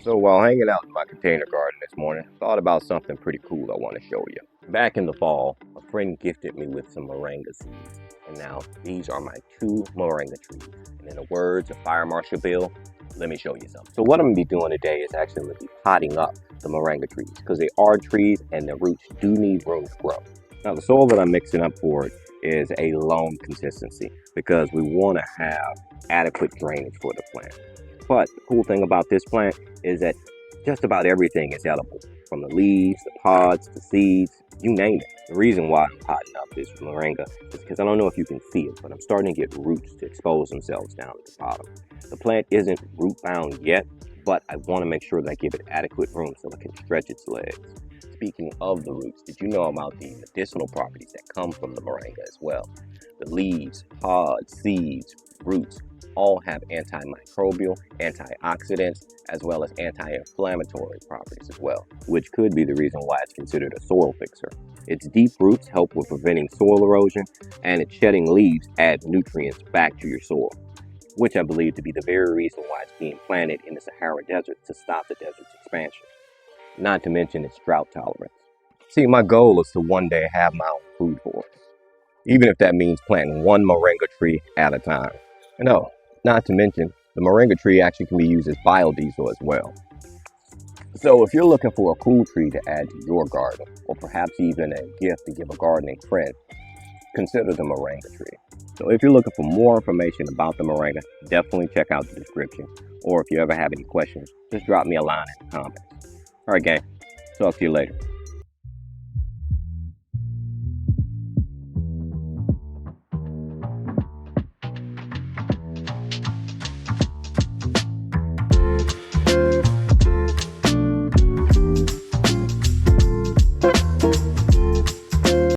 So while hanging out in my container garden this morning, I thought about something pretty cool I want to show you. Back in the fall, a friend gifted me with some moringa seeds. And now these are my two moringa trees. And in the words of Fire Marshal Bill, let me show you something. So what I'm going to be doing today is actually going to be potting up the moringa trees because they are trees and the roots do need room to grow. Now the soil that I'm mixing up for it is a loam consistency because we want to have adequate drainage for the plant. But the cool thing about this plant is that just about everything is edible, from the leaves, the pods, the seeds, you name it. The reason why I'm potting up this moringa is because I don't know if you can see it, but I'm starting to get roots to expose themselves down at the bottom. The plant isn't root bound yet, but I want to make sure that I give it adequate room so it can stretch its legs. Speaking of the roots, did you know about the medicinal properties that come from the moringa as well? The leaves, pods, seeds, roots all have antimicrobial, antioxidants, as well as anti-inflammatory properties as well, which could be the reason why it's considered a soil fixer. Its deep roots help with preventing soil erosion, and its shedding leaves add nutrients back to your soil, which I believe to be the very reason why it's being planted in the Sahara Desert to stop the desert's expansion. Not to mention its drought tolerance. See, my goal is to one day have my own food forest, even if that means planting one moringa tree at a time. No, not to mention, the moringa tree actually can be used as biodiesel as well. So if you're looking for a cool tree to add to your garden, or perhaps even a gift to give a gardening friend, consider the moringa tree. So if you're looking for more information about the moringa, definitely check out the description. Or if you ever have any questions, just drop me a line in the comments. Alright gang, talk to you later.